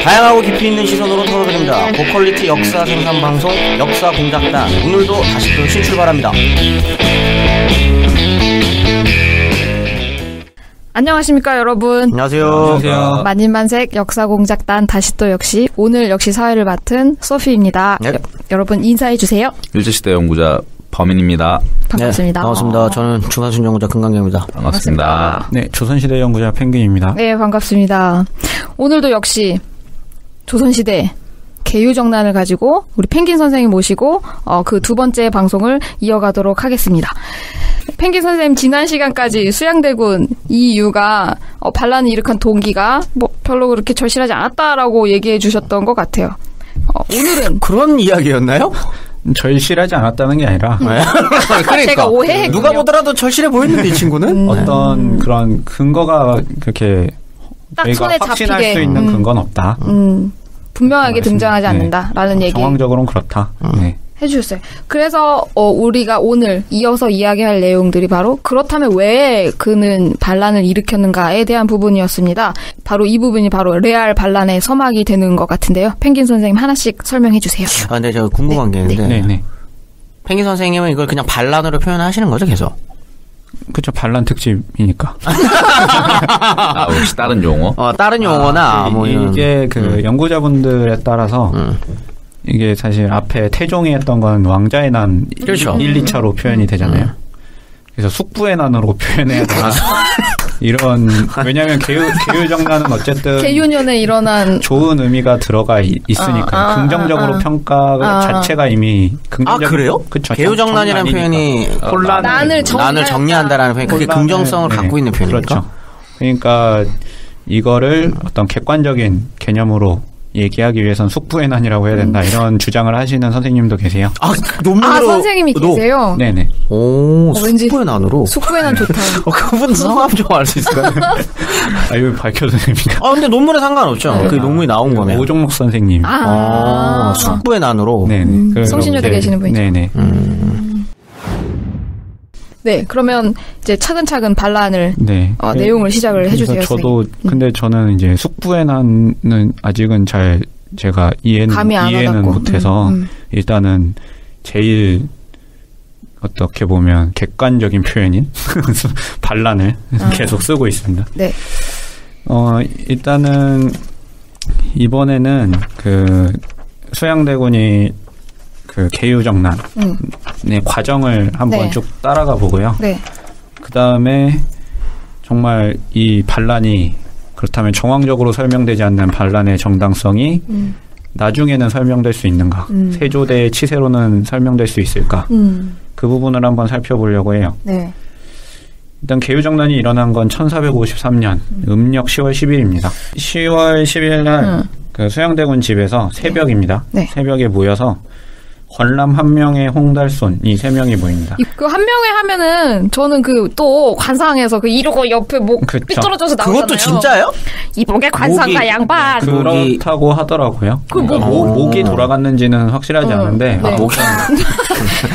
다양하고 깊이 있는 시선으로 털어드립니다. 고퀄리티 역사 생산 방송 역사공작단, 오늘도 다시 또 신출발합니다. 안녕하십니까 여러분. 안녕하세요. 안녕하세요. 만인만색 역사공작단 다시 또 역시 오늘 역시 사회를 맡은 소피입니다. 네. 여러분 인사해 주세요. 일제시대 연구자 범인입니다. 반갑습니다. 네, 반갑습니다. 저는 중간순 연구자 금강경입니다. 반갑습니다. 네, 조선시대 연구자 펭귄입니다. 네, 반갑습니다. 오늘도 역시 조선시대 개유정난을 가지고 우리 펭귄 선생님 모시고 그 두 번째 방송을 이어가도록 하겠습니다. 펭귄 선생님 지난 시간까지 수양대군 이 이유가 반란을 일으킨 동기가 뭐 별로 그렇게 절실하지 않았다라고 얘기해 주셨던 것 같아요. 오늘은 그런 이야기였나요? 절실하지 않았다는 게 아니라 그러니까 제가 오해했군요. 누가 보더라도 절실해 보이는데 이 친구는 어떤 그런 근거가 그렇게 딱 저희가 손에 확신할 잡히게 수 있는 근거는 없다. 분명하게 등장하지 않는다라는 얘기 정황적으로는 그렇다. 네. 해주셨어요. 그래서 우리가 오늘 이어서 이야기할 내용들이 바로 그렇다면 왜 그는 반란을 일으켰는가에 대한 부분이었습니다. 바로 이 부분이 바로 레알 반란의 서막이 되는 것 같은데요. 펭귄 선생님 하나씩 설명해 주세요. 근데 제가 궁금한 게 있는데 네. 펭귄 선생님은 이걸 그냥 반란으로 표현하시는 거죠, 계속? 그렇죠. 반란 특집이니까. 혹시 다른 용어? 다른 용어나 뭐 이런. 이게 그 연구자분들에 따라서 이게 사실 앞에 태종이 했던 건 왕자의 난 그렇죠. 1, 2차로 표현이 되잖아요. 그래서 숙부의 난으로 표현해야 되나. 이런, 왜냐면 개유정난은 어쨌든 개유년에 일어난 좋은 의미가 들어가 있으니까 긍정적으로 평가 자체가 이미 긍정적. 그래요? 그렇죠. 개유정난이라는 표현이 난을 정리한다라는 표현이 그게 긍정성을 갖고 있는 표현이니까. 그렇죠. 그러니까 이거를 어떤 객관적인 개념으로 얘기하기 위해선 숙부의 난이라고 해야 된다. 이런 주장을 하시는 선생님도 계세요. 논문으로. 선생님이 계세요? 네네. 오, 왠지 숙부의 난으로. 숙부의 난 좋다. 그분 성함 좀 알 수 있을까요? 이거 밝혀도 됩니까? 근데 논문에 상관없죠. 그 논문이 나온 거면. 오종록 선생님. 숙부의 난으로. 네네. 성신여대 계시는 분이죠. 네네. 네, 그러면 이제 차근차근 반란을 내용을 시작을 해주세요. 저도 근데 저는 이제 숙부의 난은 아직은 잘 제가 이해는 못해서 일단은 제일 어떻게 보면 객관적인 표현인 반란을 계속 쓰고 있습니다. 네. 일단은 이번에는 그 수양대군이 그 개유정난의 과정을 한번 쭉 따라가 보고요. 네. 그 다음에 정말 이 반란이 그렇다면 정황적으로 설명되지 않는 반란의 정당성이 나중에는 설명될 수 있는가? 세조대의 치세로는 설명될 수 있을까? 그 부분을 한번 살펴보려고 해요. 네. 일단 개유정난이 일어난 건 1453년 음력 10월 10일입니다. 10월 10일 날 그 수양대군 집에서 새벽입니다. 네. 새벽에 모여서 권람 한 명의 홍달손 이 세 명이 모입니다. 그 한 명에 하면은 저는 그 또 관상에서 그 이러고 옆에 목 삐뚤어져서 나오잖아요. 그것도 진짜요? 이목의 관상가 양반. 그렇다고 하더라고요. 목이 돌아갔는지는 확실하지 않은데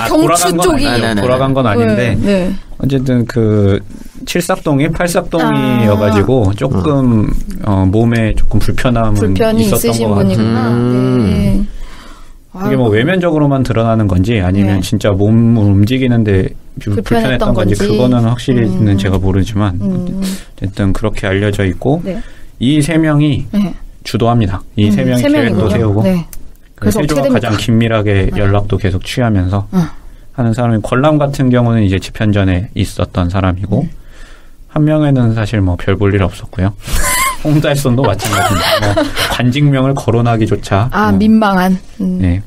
경추 쪽이 돌아간 건 아닌데 어쨌든 그 칠삭동이 팔삭동이여가지고 조금 몸에 조금 불편이 있었던 것 같아요. 이게 뭐 외면적으로만 드러나는 건지 아니면 진짜 몸을 움직이는데 불편했던 건지 그거는 확실히는 제가 모르지만 어쨌든 그렇게 알려져 있고 이 세 명이 주도합니다. 이 세 명이 계획도 세우고 그래서 세조가 가장 긴밀하게 연락도 계속 취하면서 하는 사람이 권람 같은 경우는 이제 집현전에 있었던 사람이고 한 명에는 사실 뭐 별 볼 일 없었고요. 홍달손도 마찬가지입니다. 뭐 관직명을 거론하기조차 민망한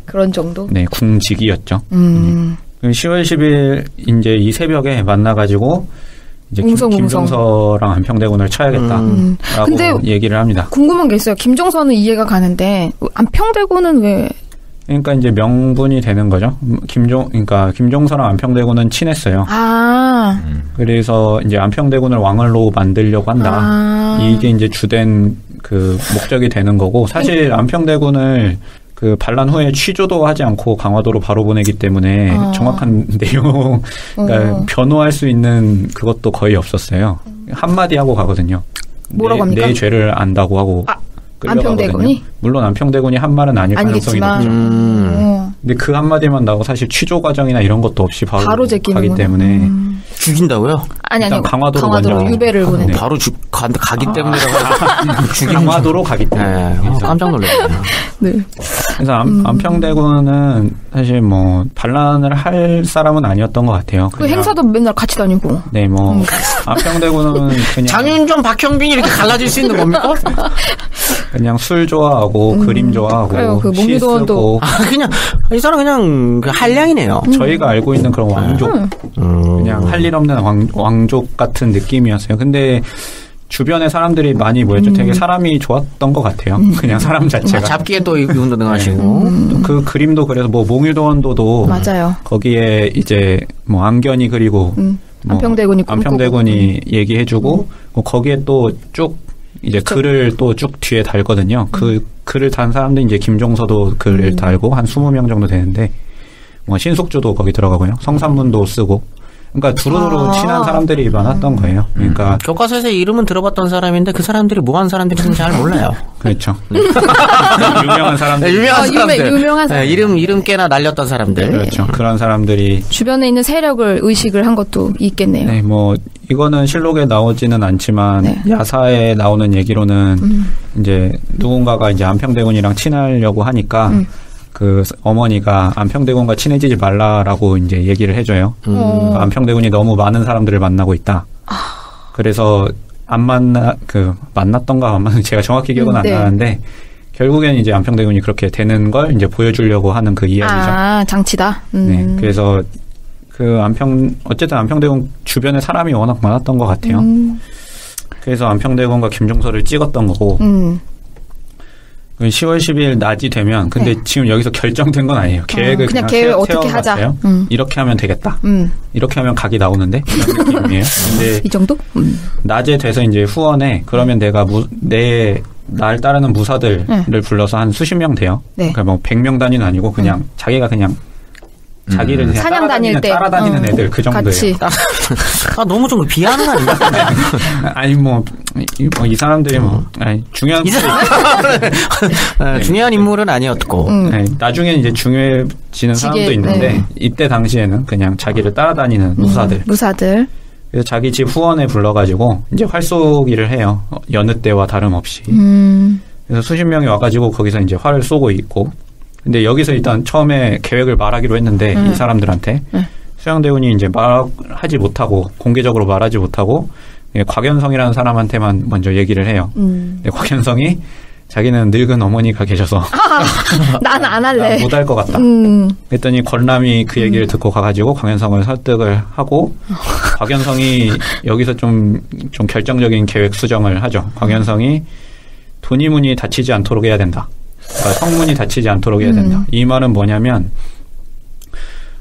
그런 정도. 네, 궁직이었죠. 10월 10일 이제 이 새벽에 만나가지고 이제 김종서랑 안평대군을 쳐야겠다라고 근데 얘기를 합니다. 궁금한 게 있어요. 김종서는 이해가 가는데 안평대군은 왜? 그러니까 이제 명분이 되는 거죠. 그러니까 김종서랑 안평대군은 친했어요. 그래서 이제 안평대군을 왕을로 만들려고 한다. 이게 이제 주된 그 목적이 되는 거고 사실 안평대군을 그 반란 후에 취조도 하지 않고 강화도로 바로 보내기 때문에 정확한 내용, 그러니까 변호할 수 있는 그것도 거의 없었어요. 한마디 하고 가거든요. 뭐라고 합니까? 내 죄를 안다고 하고. 안평대군이? 물론 안평대군이 한 말은 아닐 가능성이 높죠. 근데 그 한마디만 나오고 사실 취조 과정이나 이런 것도 없이 바로 가기 때문에 죽인다고요? 아니 강화도로 유배를 보내. 네. 바로 가기 때문이라고 강화도로 가기 때문에 깜짝 놀랐네요. 네. 그래서 안평대군은 사실 뭐 반란을 할 사람은 아니었던 것 같아요. 그 행사도 맨날 같이 다니고. 네, 뭐 안평대군은 그냥 장윤정, 박형빈 이렇게 갈라질 수 있는 겁니까? 그냥 술 좋아하고 그림 좋아하고 그 시 쓰고 그냥 이 사람 그냥 그 한량이네요. 저희가 알고 있는 그런 왕족 그냥 할 일 없는 왕족 같은 느낌이었어요. 근데 주변에 사람들이 많이 모였죠. 되게 사람이 좋았던 것 같아요. 그냥 사람 자체가. 잡기에 또 운동하시고. 그 그림도 그래서 뭐 몽유도원도도 맞아요. 거기에 이제 뭐 안견이 그리고 뭐 안평대군이 얘기해주고 뭐 거기에 또 쭉 이제 글을 또 쭉 뒤에 달거든요. 그 글을 단 사람들이 이제 김종서도 글을 달고 한 20명 정도 되는데 뭐 신숙주도 거기 들어가고요. 성산문도 쓰고. 그러니까 두루두루 친한 사람들이 많았던 거예요. 그러니까 교과서에서 이름은 들어봤던 사람인데 그 사람들이 뭐한 사람들인지 잘 몰라요. 그렇죠. 유명한 사람들. 유명한 사람들. 유명한 사람. 이름 깨나 날렸던 사람들. 그렇죠. 그런 사람들이 주변에 있는 세력을 의식을 한 것도 있겠네요. 네, 뭐 이거는 실록에 나오지는 않지만 네. 야사에 나오는 얘기로는 이제 누군가가 이제 안평대군이랑 친하려고 하니까 그 어머니가 안평대군과 친해지지 말라라고 이제 얘기를 해줘요. 안평대군이 너무 많은 사람들을 만나고 있다. 그래서 만났던가 안 만났는지 제가 정확히 기억은 안 나는데 결국엔 이제 안평대군이 그렇게 되는 걸 이제 보여주려고 하는 그 이야기죠. 장치다. 네, 그래서 어쨌든 안평대군 주변에 사람이 워낙 많았던 것 같아요. 그래서 안평대군과 김종서를 찍었던 거고. 10월 10일 낮이 되면 근데 지금 여기서 결정된 건 아니에요. 계획을 그냥 계획 어떻게 하자. 이렇게 하면 되겠다. 이렇게 하면 각이 나오는데 이런 느낌이에요. 근데 이 정도? 낮에 돼서 이제 후원에 그러면 내가 날 따르는 무사들을 불러서 한 수십 명 돼요. 네. 그러니까 뭐 100명 단위는 아니고 그냥 자기가 그냥 자기를 그냥 사냥 다닐 때 따라다니는 애들 그 정도예요. 같이. 너무 좀 비하는 거 아닌가? 아니 이 사람들이 중요한 중요한 인물은 아니었고 나중에 이제 중요해지는 사람도 있는데 이때 당시에는 그냥 자기를 따라다니는 무사들. 그래서 자기 집 후원에 불러가지고 이제 활쏘기를 해요. 여느 때와 다름없이. 그래서 수십 명이 와가지고 거기서 이제 활을 쏘고 있고. 근데 여기서 일단 처음에 계획을 말하기로 했는데 이 사람들한테 수양대군이 이제 말하지 못하고 공개적으로 말하지 못하고 곽연성이라는 사람한테만 먼저 얘기를 해요. 근데 곽연성이 자기는 늙은 어머니가 계셔서 난 안 할래. 못할 것 같다. 그랬더니 권람이 그 얘기를 듣고 가가지고 곽연성을 설득을 하고 곽연성이 여기서 좀 결정적인 계획 수정을 하죠. 곽연성이 돈이문이 다치지 않도록 해야 된다. 그러니까 성문이 닫히지 않도록 해야 된다. 이 말은 뭐냐면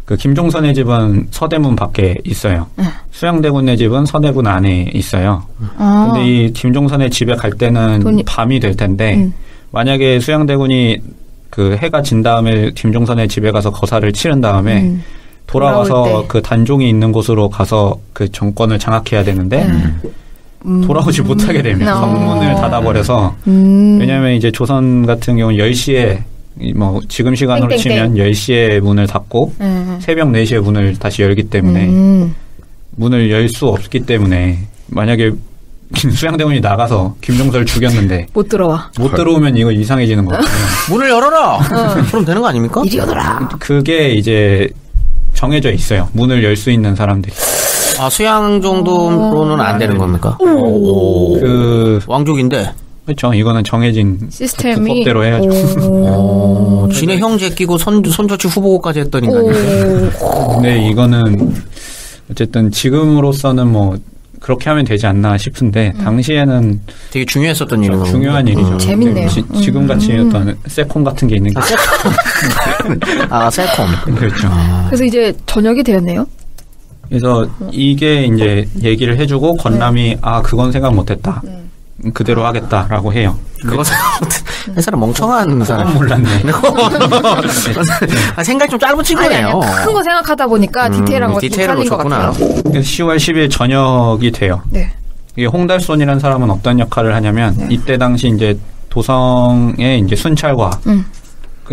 그 김종선의 집은 서대문 밖에 있어요. 수양대군의 집은 서대문 안에 있어요. 근데 이 김종선의 집에 갈 때는 밤이 될 텐데 만약에 수양대군이 그 해가 진 다음에 김종선의 집에 가서 거사를 치른 다음에 돌아와서 그 단종이 있는 곳으로 가서 그 정권을 장악해야 되는데 돌아오지 못하게 됩니다. 성문을 닫아버려서. 왜냐하면 이제 조선 같은 경우는 10시에 뭐 지금 시간으로 치면 10시에 문을 닫고 새벽 4시에 문을 다시 열기 때문에 문을 열 수 없기 때문에 만약에 수양대군이 나가서 김종서를 죽였는데 못 들어오면 이거 이상해지는 거거든요. 문을 열어라. 그럼 되는 거 아닙니까? 이리 오너라. 그게 이제 정해져 있어요. 문을 열 수 있는 사람들이. 수양 정도로는 안 되는 겁니까? 왕족인데. 그렇죠. 이거는 정해진 시스템이 법대로 해야죠. 지네 형제 끼고 손조치 후보까지 했던 인간이에요. 네, 이거는 어쨌든 지금으로서는 뭐 그렇게 하면 되지 않나 싶은데 당시에는 되게 중요했었던 일이죠. 중요한 일이죠. 재밌네요. 지금 같이 어떤 세콤 같은 게 있는 게. 세콤. 그렇죠. 그래서 이제 저녁이 되었네요. 그래서 이게 이제 얘기를 해주고 권람이 그건 생각 못했다. 그대로 하겠다라고 해요. 그거 이 사람 멍청한 사람. 몰랐네. 생각 좀 짧은 친구네요. 큰 거 생각하다 보니까 디테일한 거 디테일을 줬구나. 10월 10일 저녁이 돼요. 네. 이게 홍달손이라는 사람은 어떤 역할을 하냐면 이때 당시 이제 도성의 이제 순찰과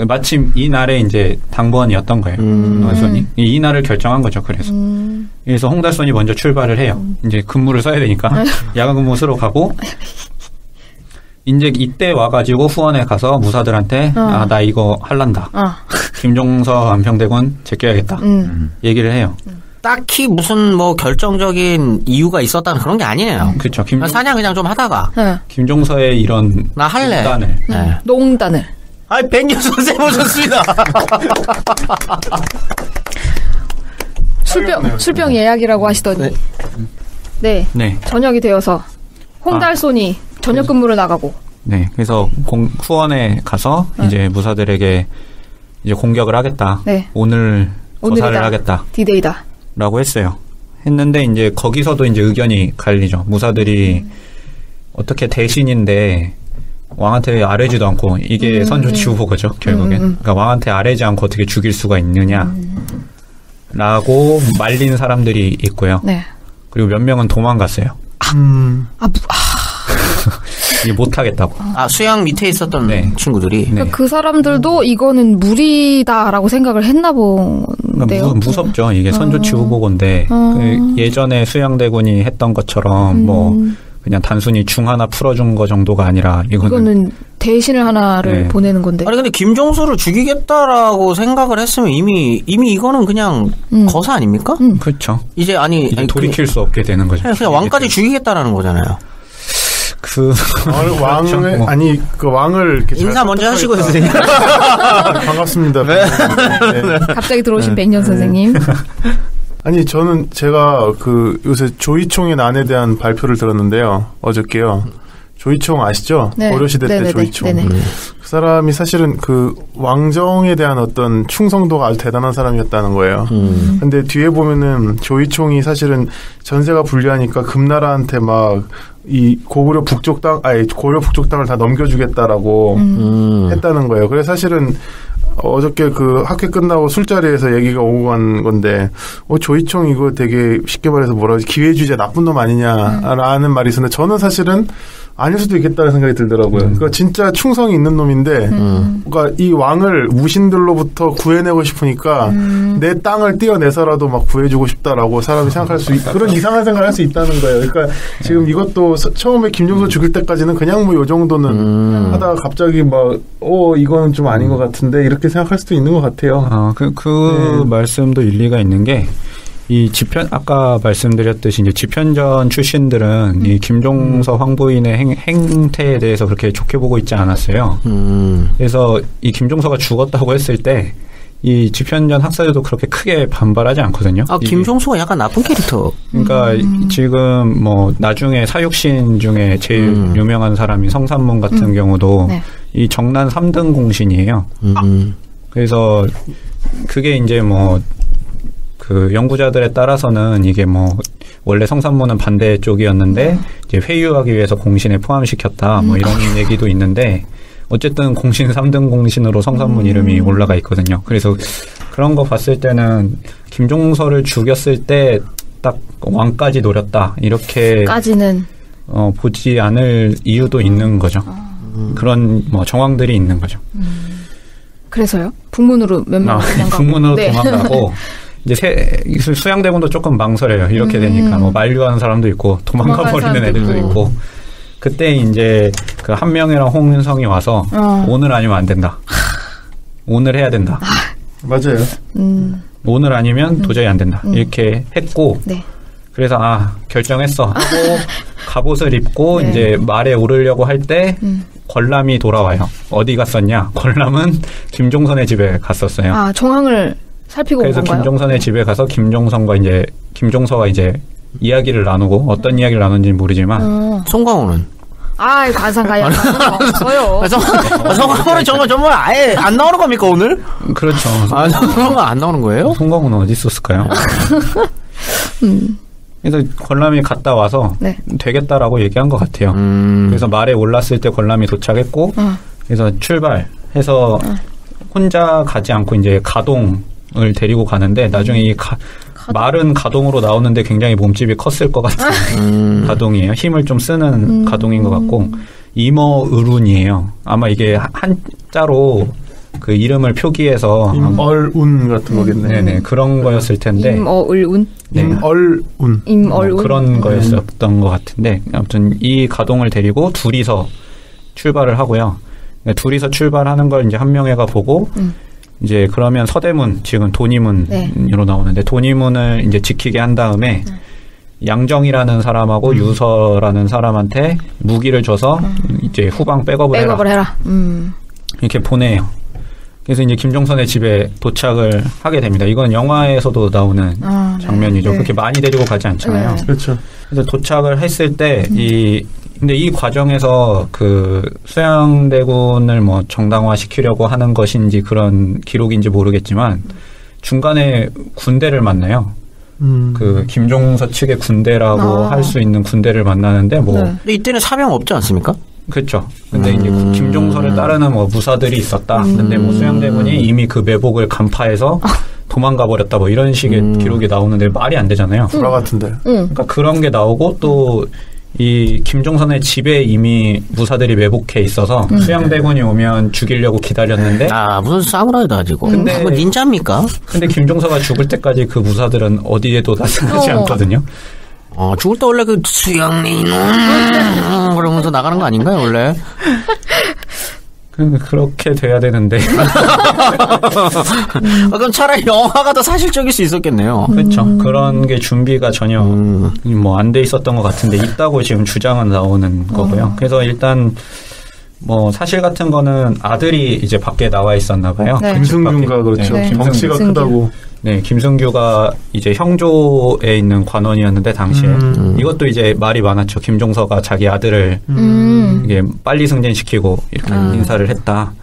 마침 이 날에 이제 당번이었던 거예요. 홍달선이 이 날을 결정한 거죠. 그래서 홍달선이 먼저 출발을 해요. 이제 근무를 써야 되니까 야간 근무 쓰러 가고 이제 이때 와가지고 후원에 가서 무사들한테 나 이거 할란다. 김종서 안평대군 제껴야겠다. 얘기를 해요. 딱히 무슨 뭐 결정적인 이유가 있었다는 그런 게 아니에요. 그렇죠. 사냥 그냥 좀 하다가 김종서의 이런 나 할래. 농단을. 아이 백년 선생 오셨습니다. 술병 예약이라고 하시더니 네. 저녁이 되어서 홍달손이 저녁 근무를 나가고 그래서 후원에 가서 이제 무사들에게 이제 공격을 하겠다. 오늘 거사를 하겠다. 디데이다. 라고 했는데 이제 거기서도 이제 의견이 갈리죠. 무사들이 어떻게 대신인데 왕한테 아뢰지도 않고 이게 선조치 후보거죠. 결국엔. 그러니까 왕한테 아뢰지 않고 어떻게 죽일 수가 있느냐 라고 말린 사람들이 있고요. 그리고 몇 명은 도망갔어요. 이게 못하겠다고. 수양 밑에 있었던 친구들이. 그러니까 그 사람들도 이거는 무리다라고 생각을 했나 본데요. 무섭죠. 이게 선조치 후보건데 예전에 수양대군이 했던 것처럼 뭐 그냥 단순히 중 하나 풀어준 거 정도가 아니라 이거는 대신을 하나를 보내는 건데. 아니 근데 김종서를 죽이겠다라고 생각을 했으면 이미 이거는 그냥 거사 아닙니까? 그렇죠. 이제 돌이킬 수 없게 되는 거죠. 그냥 왕까지 죽이겠다라는 거잖아요. 왕을 아니 그 왕을 이렇게 인사 먼저 하시고 선생님. 반갑습니다. 갑자기 들어오신 백년 선생님. 아니 제가 그 요새 조이총의 난에 대한 발표를 들었는데요. 어저께요. 조이총 아시죠? 고려시대 때 조이총. 그 사람이 사실은 그 왕정에 대한 어떤 충성도가 아주 대단한 사람이었다는 거예요. 근데 뒤에 보면은 조이총이 사실은 전세가 불리하니까 금나라한테 막 이 고구려 북쪽 땅을 다 넘겨주겠다라고 했다는 거예요. 그래서 사실은 어저께 그 학회 끝나고 술자리에서 얘기가 오고 간 건데, 조이총 이거 되게 쉽게 말해서 기회주의자 나쁜 놈 아니냐라는 말이 있었는데, 저는 사실은 아닐 수도 있겠다는 생각이 들더라고요. 그러니까 진짜 충성이 있는 놈인데, 그러니까 이 왕을 무신들로부터 구해내고 싶으니까 내 땅을 떼어내서라도 막 구해주고 싶다라고 사람이 생각할 수 그런 이상한 생각을 할 수 있다는 거예요. 그러니까 지금 이것도 처음에 김종서 죽일 때까지는 그냥 뭐 요 정도는 하다가 갑자기 이거는 좀 아닌 것 같은데 이렇게 생각할 수도 있는 것 같아요. 말씀도 일리가 있는 게, 아까 말씀드렸듯이 이제 집현전 출신들은 이 김종서 황부인의 행태에 대해서 그렇게 좋게 보고 있지 않았어요. 그래서 이 김종서가 죽었다고 했을 때, 이 집현전 학사들도 그렇게 크게 반발하지 않거든요. 김종서가 약간 나쁜 캐릭터. 그러니까 지금 나중에 사육신 중에 제일 유명한 사람이 성산문 같은 경우도 이 정난 3등 공신이에요. 그래서 그게 이제 그 연구자들에 따라서는 이게 원래 성산문은 반대 쪽이었는데 이제 회유하기 위해서 공신에 포함시켰다 이런 얘기도 있는데, 어쨌든 공신 3등 공신으로 성산문 이름이 올라가 있거든요. 그래서 그런 거 봤을 때는 김종서를 죽였을 때 딱 왕까지 노렸다 이렇게까지는 보지 않을 이유도 있는 거죠. 그런 정황들이 있는 거죠. 그래서요? 북문으로 몇 명 도망가고. 북문으로 도망가고. 이제 수양대군도 조금 망설여요. 이렇게 되니까 만류하는 사람도 있고 도망가 버리는 애들도 있고. 그때 이제 그 한명이랑 홍윤성이 와서 오늘 아니면 안 된다. 오늘 해야 된다. 맞아요. 오늘 아니면 도저히 안 된다. 이렇게 했고, 그래서 결정했어 하고 갑옷을 입고 이제 말에 오르려고 할 때 권람이 돌아와요. 어디 갔었냐? 권람은 김종선의 집에 갔었어요. 정황을 살피고 온 건가요? 그래서 김종선의 집에 가서 김종서가 이제 이야기를 나누고, 어떤 이야기를 나눈지는 모르지만 송강호는 관상가야 없어요. 송강호는 정말 아예 안 나오는 겁니까 오늘? 그렇죠. 송강호 안 나오는 거예요? 송강호는 어디 있었을까요? 그래서 권람이 갔다 와서 되겠다라고 얘기한 것 같아요. 그래서 말에 올랐을 때 권람이 도착했고, 그래서 출발해서 혼자 가지 않고 이제 가동을 데리고 가는데, 나중에 이 말은 가동으로 나오는데 굉장히 몸집이 컸을 것 같은 가동이에요. 힘을 좀 쓰는 가동인 것 같고, 임어을운이에요. 아마 이게 한자로 그 이름을 표기해서 임얼운 같은 거겠네. 네네 그런 거였을 텐데. 임어을운? 네. 임얼운. 임얼운. 그런 거였었던 것 같은데 아무튼 이 가동을 데리고 둘이서 출발을 하고요. 둘이서 출발하는 걸 이제 한명회가 보고 이제 그러면 서대문 지금 돈이문으로 나오는데 돈이문을 이제 지키게 한 다음에 양정이라는 사람하고 유서라는 사람한테 무기를 줘서 이제 후방 백업을 해라. 이렇게 보내요. 그래서 이제 김종선의 집에 도착을 하게 됩니다. 이건 영화에서도 나오는 장면이죠. 그렇게 많이 데리고 가지 않잖아요. 그렇죠. 그래서 도착을 했을 때 근데 이 과정에서 그 수양대군을 뭐 정당화시키려고 하는 것인지 그런 기록인지 모르겠지만 중간에 군대를 만나요. 그 김종서 측의 군대라고 할 수 있는 군대를 만나는데 뭐. 근데 이때는 사병 없지 않습니까? 그렇죠. 근데 이제 김종서를 따르는 뭐 무사들이 있었다. 근데 뭐 수양대군이 이미 그 매복을 간파해서 도망가 버렸다. 뭐 이런 식의 기록이 나오는데 말이 안 되잖아요. 불화 같은데. 그러니까 그런 게 나오고 또 이 김종선의 집에 이미 무사들이 매복해 있어서 수양대군이 오면 죽이려고 기다렸는데 무슨 사무라이도 아니고 근데 뭐 닌자입니까? 근데 김종서가 죽을 때까지 그 무사들은 어디에도 나타나지 않거든요. 죽을 때 원래 그 수양리 그러면서 나가는 거 아닌가요 원래? 그렇게 돼야 되는데. 그럼 차라리 영화가 더 사실적일 수 있었겠네요. 그렇죠. 그런 게 준비가 전혀 뭐 안 돼 있었던 것 같은데 있다고 지금 주장은 나오는 거고요. 그래서 일단 뭐 사실 같은 거는 아들이 이제 밖에 나와 있었나 봐요. 네. 김승규가 그렇죠. 네. 덩치가 크다고. 네, 김승규가 이제 형조에 있는 관원이었는데 당시에 이것도 이제 말이 많았죠. 김종서가 자기 아들을 이게 빨리 승진시키고 이렇게 인사를 했다.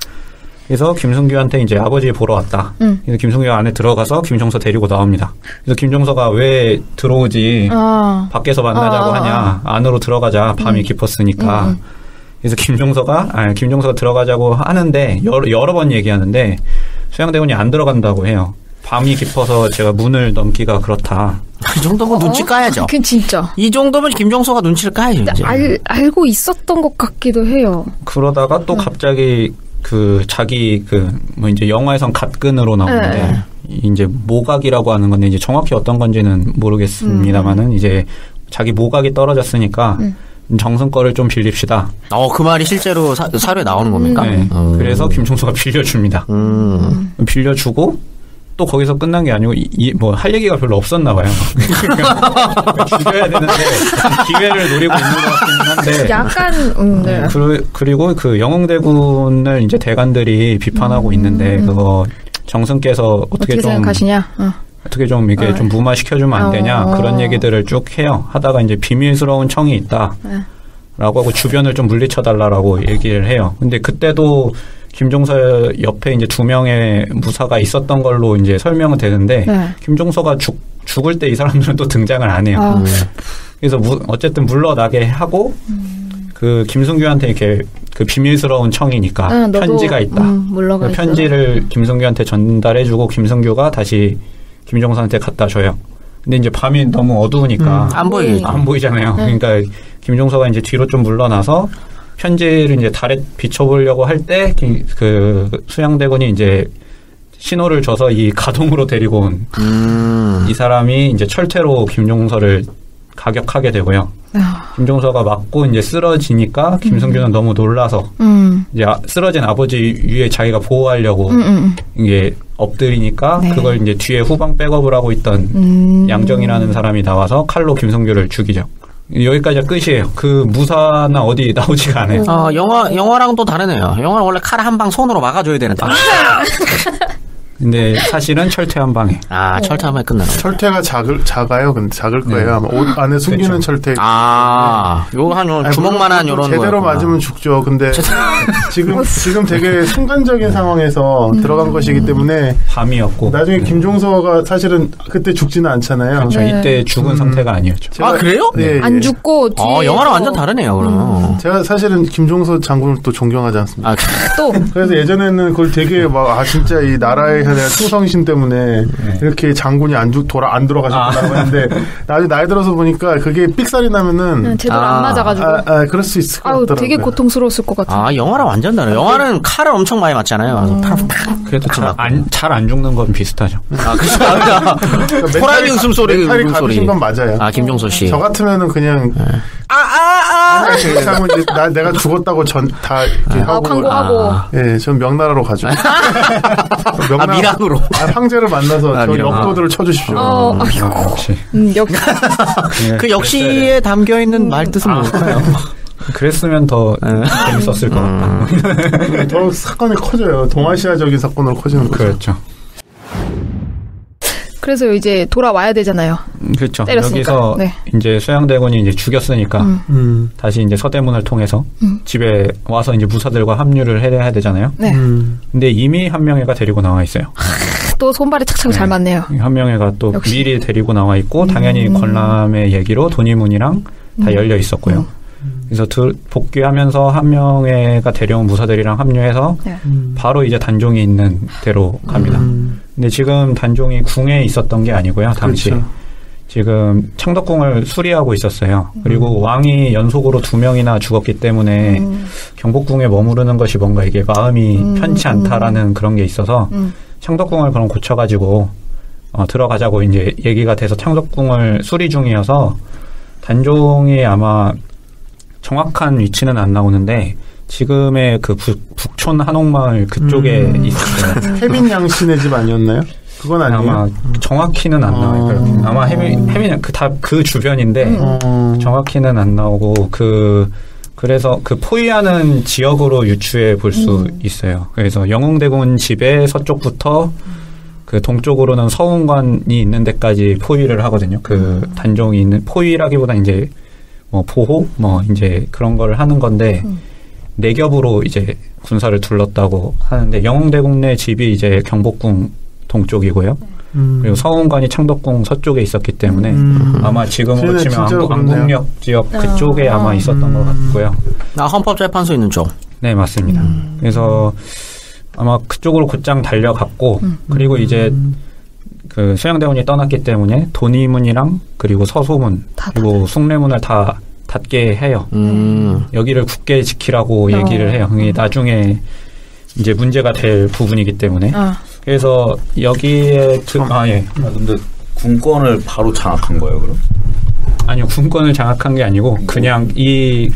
그래서 김승규한테 이제 아버지 보러 왔다. 그래서 김승규 안에 들어가서 김종서 데리고 나옵니다. 그래서 김종서가 왜 들어오지 밖에서 만나자고 하냐. 안으로 들어가자. 밤이 깊었으니까. 그래서 김종서가 들어가자고 하는데 여러 번 얘기하는데 수양대군이 안 들어간다고 해요. 밤이 깊어서 제가 문을 넘기가 그렇다. 이 정도면 눈치 까야죠. 그 진짜. 이 정도면 김종서가 눈치를 까야죠. 알고 있었던 것 같기도 해요. 그러다가 또 갑자기 그 자기 뭐 이제 영화에선 갓근으로 나오는데 이제 모각이라고 하는 건데 이제 정확히 어떤 건지는 모르겠습니다만은 이제 자기 모각이 떨어졌으니까 정승 거를 좀 빌립시다. 그 말이 실제로 사료에 나오는 겁니까? 네. 그래서 김종서가 빌려줍니다. 빌려주고 또 거기서 끝난 게 아니고 뭐 할 얘기가 별로 없었나 봐요. 죽여야 되는데 기회를 노리고 있는 것 같긴 한데 약간 네. 그리고 그 영웅대군을 이제 대관들이 비판하고 있는데 그거 정승께서 어떻게 좀 생각하시냐? 어떻게 좀 이게 좀 무마시켜주면 안 되냐 그런 얘기들을 쭉 해요. 하다가 이제 비밀스러운 청이 있다. 라고 하고 주변을 좀 물리쳐달라고 얘기를 해요. 근데 그때도 김종서 옆에 이제 2명의 무사가 있었던 걸로 이제 설명은 되는데 김종서가 죽을 때 이 사람들은 또 등장을 안 해요. 그래서 어쨌든 물러나게 하고 그 김승규한테 이렇게 그 비밀스러운 청이니까 편지가 있다. 그 편지를 김승규한테 전달해주고 김승규가 다시 김종서한테 갖다 줘요. 근데 이제 밤이 너무 어두우니까 안 보이잖아요. 그러니까 김종서가 이제 뒤로 좀 물러나서 편지를 이제 달에 비춰보려고 할 때 그 수양대군이 이제 신호를 줘서 이 가동으로 데리고 온 이 사람이 이제 철퇴로 김종서를 가격하게 되고요. 김종서가 맞고 이제 쓰러지니까 김승규는 너무 놀라서 이제 쓰러진 아버지 위에 자기가 보호하려고 이게 엎드리니까 그걸 이제 뒤에 후방 백업을 하고 있던 양정이라는 사람이 나와서 칼로 김승규를 죽이죠. 여기까지가 끝이에요. 그 무사나 어디 나오지가 않아요. 영화랑 또 다르네요. 영화는 원래 칼 한 방 손으로 막아줘야 되는데. 근데 사실은 철퇴 한 방에. 철퇴 한 방에 끝나요. 철퇴가 작아요. 근데 작을 거예요. 아마 옷 안에 숨기는 그렇죠. 철퇴. 요거 한 주먹만한 요런 거. 제대로 맞으면 죽죠. 근데 지금 되게 순간적인 상황에서 들어간 것이기 때문에 밤이었고. 나중에 김종서가 사실은 그때 죽지는 않잖아요. 그렇죠. 이때 죽은 상태가 아니었죠. 그래요? 네. 안 죽고 뒤에. 영화랑 완전 다르네요. 그럼. 제가 사실은 김종서 장군을 또 존경하지 않습니다. 또. 그래서 예전에는 그걸 되게 막 진짜 이 나라의 그래서 내가 충성심 때문에 이렇게 장군이 안 돌아가셨다고 했는데 나중에 나이 들어서 보니까 그게 삑살이 나면은 제대로 안 맞아가지고 그럴 수 있을 것 같더라고요. 되게 고통스러웠을 것 같아요. 영화랑 완전 다르요. 영화는 칼을 엄청 많이 맞잖아요. 그래도 잘 안 죽는 건 비슷하죠. 그렇죠. 호랑이 웃음소리. 멘탈이 가벼신 건 맞아요. 김종서 씨. 저 같으면은 그냥 내가 죽었다고 다 이렇게 하고 광고하고. 예, 전 명나라로 가죠. 밀항으로. 황제를 만나서 저 역도들을 쳐주십시오. 역시. 그 역시에 담겨 있는 말 뜻은 뭘까요? 그랬으면 더 재밌었을 것 같다. 더 사건이 커져요. 동아시아적인 사건으로 커지는 거죠. 그렇죠. 그래서 이제 돌아와야 되잖아요. 그렇죠. 때렸으니까. 여기서 이제 수양대군이 이제 죽였으니까 다시 이제 서대문을 통해서 집에 와서 이제 무사들과 합류를 해야 되잖아요. 네. 근데 이미 한명회가 데리고 나와 있어요. 또 손발이 착착 잘 맞네요. 한명회가 또 역시. 미리 데리고 나와 있고 당연히 권람의 얘기로 돈이문이랑 다 열려 있었고요. 그래서 복귀하면서 한명회가 데려온 무사들이랑 합류해서 바로 이제 단종이 있는 데로 갑니다. 근데 지금 단종이 궁에 있었던 게 아니고요. 당시 그렇죠. 지금 창덕궁을 수리하고 있었어요. 그리고 왕이 연속으로 2명이나 죽었기 때문에 경복궁에 머무르는 것이 뭔가 이게 마음이 편치 않다라는 그런 게 있어서 창덕궁을 그럼 고쳐가지고 들어가자고 이제 얘기가 돼서 창덕궁을 수리 중이어서 단종이 아마 정확한 위치는 안 나오는데 지금의 그 북촌 한옥마을 그쪽에 있어요. 혜민 양씨네 집 아니었나요? 그건 아니에요? 아마 정확히는 안 나와요. 아마 혜민 그 주변인데 정확히는 안 나오고 그래서 그 포위하는 지역으로 유추해 볼 수 있어요. 그래서 영웅대군 집의 서쪽부터 그 동쪽으로는 서운관이 있는 데까지 포위를 하거든요. 그 단종이 있는 포위라기보다 이제 보호 이제 그런 걸 하는 건데. 4겹으로 이제 군사를 둘렀다고 하는데 영웅대궁네 집이 이제 경복궁 동쪽이고요. 그리고 서운관이 창덕궁 서쪽에 있었기 때문에 아마 지금으로 치면 안국역 지역 그쪽에 아마 있었던 것 같고요. 헌법재판소 있는 쪽. 네, 맞습니다. 그래서 아마 그쪽으로 곧장 달려갔고 그리고 이제 그 수양대군이 떠났기 때문에 돈이문이랑 그리고 서소문 그리고 숭례문을 다 닫게 해요. 여기를 굳게 지키라고 얘기를 해요. 그게 나중에 이제 문제가 될 부분이기 때문에. 그래서 여기에 근데 군권을 바로 장악한 거예요, 그럼? 아니요, 군권을 장악한 게 아니고 그냥 이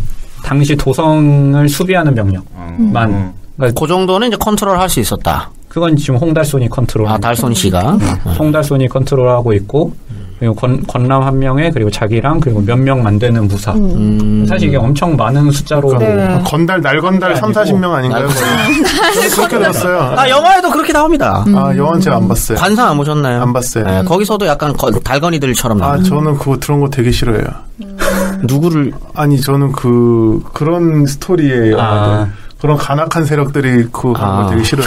당시 도성을 수비하는 병력만. 그러니까 그 정도는 이제 컨트롤할 수 있었다. 그건 지금 홍달손이 컨트롤. 달손 씨가. 홍달손이 컨트롤하고 있고. 그리고 권람 한 명에 그리고 자기랑 그리고 몇 명 만드는 무사. 사실 이게 엄청 많은 숫자로. 날건달 30-40명 아닌가요? 그렇게 들었어요. 영화에도 그렇게 나옵니다. 영화는 제가 안 봤어요. 관상 안 보셨나요? 안 봤어요. 네, 거기서도 약간 달건이들처럼 나와요. 저는 그런 거 되게 싫어해요. 누구를? 아니, 저는 그런 스토리에 그런 간악한 세력들이 그런 걸 되게 싫어요.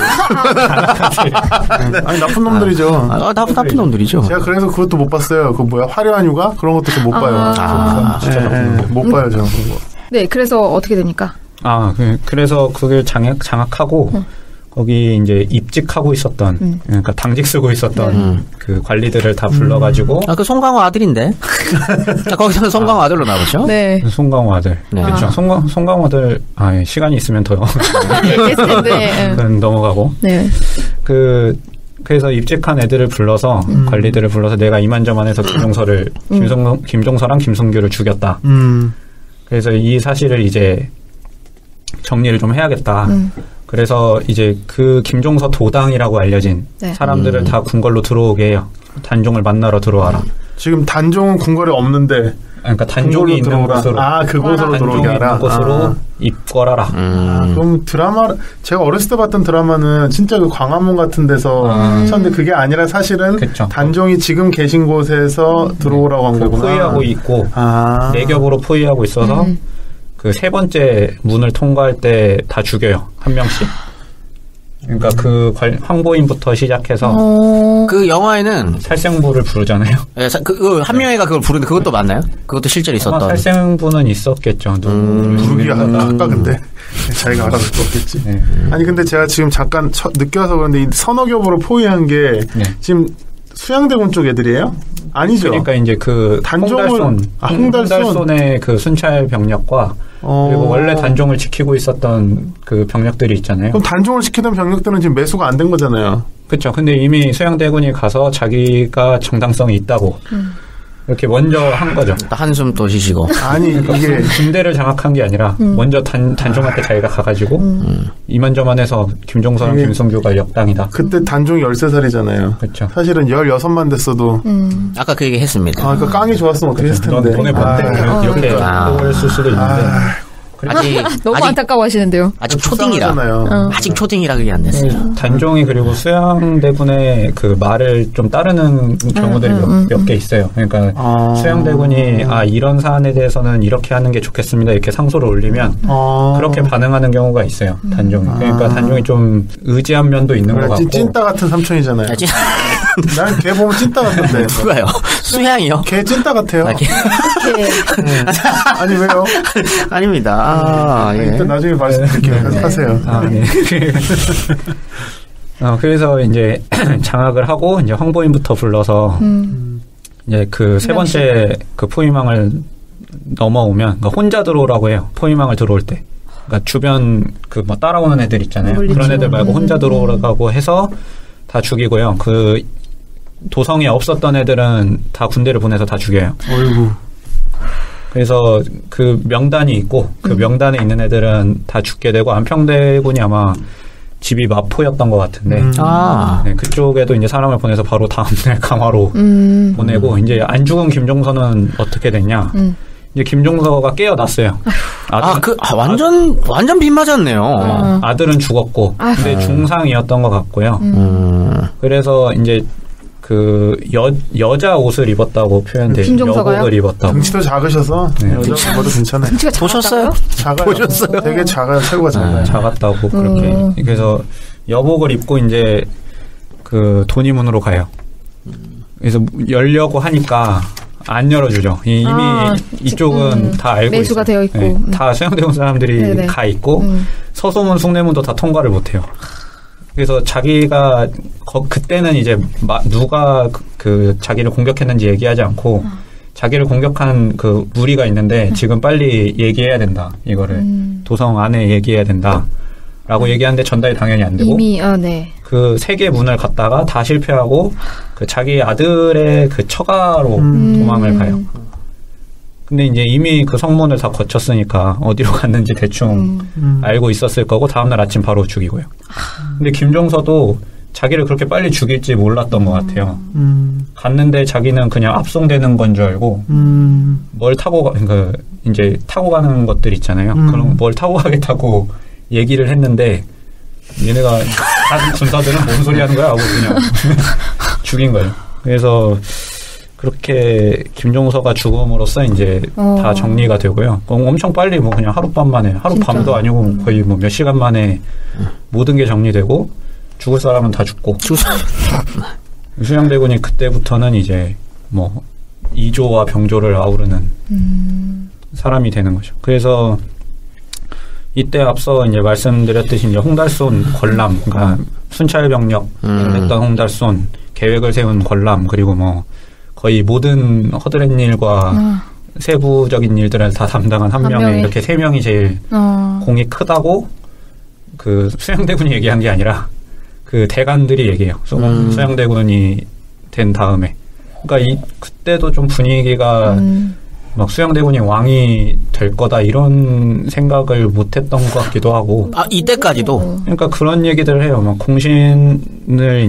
간악한 세력. 아니, 나쁜 놈들이죠. 나쁜 놈들이죠. 제가 그래서 그것도 못 봤어요. 화려한 휴가? 그런 것도 좀 못 봐요. 못 봐요, 저는 그런 거. 네, 그래서 어떻게 됩니까? 그래서 그걸 장악하고, 거기 이제 입직하고 있었던, 그러니까 당직 쓰고 있었던 그 관리들을 다 불러가지고. 그 송강호 아들인데? 거기서는 송강호 아들로 나오죠? 네. 송강호 아들. 네. 그렇죠. 송강호 아들, 시간이 있으면 더. 그건 넘어가고. 네. 그래서 입직한 애들을 불러서, 관리들을 불러서 내가 이만저만해서 김종서랑 김성규를 죽였다. 그래서 이 사실을 이제 정리를 좀 해야겠다. 그래서 이제 그 김종서 도당이라고 알려진 사람들을 다 궁궐로 들어오게 해요. 단종을 만나러 들어와라. 지금 단종은 궁궐에 없는데. 그러니까 단종이 있는 곳으로. 그곳으로 들어오게 하라. 있는 곳으로 입궐하라. 그럼 제가 어렸을 때 봤던 드라마는 진짜 그 광화문 같은 데서 쳤는데 그게 아니라 사실은 그쵸. 단종이 지금 계신 곳에서 들어오라고 한 거구나. 포위하고 있고 4겹으로 포위하고 있어서 그 3번째 문을 통과할 때 다 죽여요. 한 명씩. 그러니까 그 황보인부터 시작해서 그 영화에는 살생부를 부르잖아요. 네, 한명회가 그걸 부르는데 그것도 맞나요? 그것도 실제로 있었던. 살생부는 있었겠죠. 부르기 아까 근데 자기가 알아서 없겠지. 네. 아니 근데 제가 지금 잠깐 늦게 와서 그런데 이 선어교보를 포위한 게 지금 수양대군 쪽 애들이에요? 아니죠. 그러니까 이제 그 홍달손의 그 순찰 병력과 그리고 원래 단종을 지키고 있었던 그 병력들이 있잖아요. 그럼 단종을 지키던 병력들은 지금 매수가 안 된 거잖아요. 그렇죠. 근데 이미 수양대군이 가서 자기가 정당성이 있다고 이렇게 먼저 한 거죠. 한숨 또 쉬시고. 아니 이게 군대를 장악한 게 아니라 먼저 단종할 때 자기가 가가지고 이만저만해서 김종서랑 김성규가 역당이다. 그때 단종이 13살이잖아요. 그렇죠. 사실은 16만 됐어도 아까 그 얘기 했습니다. 그러니까 깡이 좋았으면 어떻게 했을 텐데. 너네 뭔데? 이렇게 했을 수도 있는데. 아직 너무 안타까워하시는데요. 아직 초딩이라. 아직 초딩이라 그게 안 됐어요. 단종이 그리고 수양대군의 그 말을 좀 따르는 경우들이 몇 개 있어요. 그러니까 수양대군이 이런 사안에 대해서는 이렇게 하는 게 좋겠습니다. 이렇게 상소를 올리면 그렇게 반응하는 경우가 있어요. 단종이. 그러니까 단종이 좀 의지한 면도 있는 것 같고. 찐따 같은 삼촌이잖아요. 난 걔 보면 찐따 같은데. 누가요? 수양이요? 걔 찐따 같아요. 아니 왜요? 아닙니다. 예. 일단 나중에 말씀드릴게요. 하세요. 네. 그래서 이제 장악을 하고 이제 황보인부터 불러서 이제 그 세 번째 그 포위망을 넘어오면 그러니까 혼자 들어오라고 해요. 포위망을 들어올 때. 그러니까 주변 그 뭐 따라오는 애들 있잖아요. 그런 애들 말고 혼자 들어오라고 해서 다 죽이고요. 그 도성에 없었던 애들은 다 군대를 보내서 다 죽여요. 어이구. 그래서 그 명단이 있고 그 명단에 있는 애들은 다 죽게 되고 안평대군이 아마 집이 마포였던 것 같은데 네, 그쪽에도 이제 사람을 보내서 바로 다음날 강화로 보내고 이제 안 죽은 김종서는 어떻게 됐냐? 이제 김종서가 깨어났어요. 완전 빗 맞았네요. 아들은 죽었고 근데 중상이었던 것 같고요. 그래서 이제 그 여자 옷을 입었다고 표현돼요. 여복을 입었다고. 등치도 작으셔서 여자 입어도 괜찮아요. 보셨어요? 작아요. 보셨어요? 되게 작아요. 체구가 작아요. 작았다고 그렇게. 그래서 여복을 입고 이제 그 돈이문으로 가요. 그래서 열려고 하니까 안 열어주죠. 이미 이쪽은 다 알고 매수가 있어요. 되어 있고. 네, 다 수양대군 사람들이 가 있고 서소문 숭례문도 다 통과를 못해요. 그래서 자기가 그때는 이제 누가 그 자기를 공격했는지 얘기하지 않고 자기를 공격한 그 무리가 있는데 지금 빨리 얘기해야 된다. 이거를 도성 안에 얘기해야 된다라고 얘기하는데 전달이 당연히 안 되고 이미 그 세 개 문을 갔다가 다 실패하고 그 자기 아들의 그 처가로 도망을 가요. 근데 이제 이미 그 성문을 다 거쳤으니까 어디로 갔는지 대충 알고 있었을 거고 다음날 아침 바로 죽이고요. 근데 김종서도 자기를 그렇게 빨리 죽일지 몰랐던 것 같아요. 갔는데 자기는 그냥 압송되는 건 줄 알고 뭘 타고 그러니까 이제 타고 가는 것들 있잖아요. 그럼 뭘 타고 가겠다고 얘기를 했는데 얘네가 다른 군사들은 뭔 소리 하는 거야 하고 그냥 죽인 거예요. 그래서 그렇게 김종서가 죽음으로써 이제 다 정리가 되고요. 엄청 빨리 뭐 그냥 하룻밤 만에 하룻밤도 아니고 거의 뭐 몇 시간 만에 모든 게 정리되고 죽을 사람은 다 죽고 수양대군이 그때부터는 이제 뭐 이조와 병조를 아우르는 사람이 되는 거죠. 그래서 이때 앞서 이제 말씀드렸듯이 이제 홍달손 권람, 그러니까 순찰 병력 했던 홍달손, 계획을 세운 권람, 그리고 뭐 거의 모든 허드렛 일과 세부적인 일들을 다 담당한 한 명에 이렇게 세 명이 제일 공이 크다고 그 수양대군이 얘기한 게 아니라 그 대관들이 얘기해요. 수양대군이 된 다음에. 그러니까 그때도 좀 분위기가 막 수양대군이 왕이 될 거다 이런 생각을 못했던 것 같기도 하고. 이때까지도. 그러니까 그런 얘기들을 해요. 막 공신을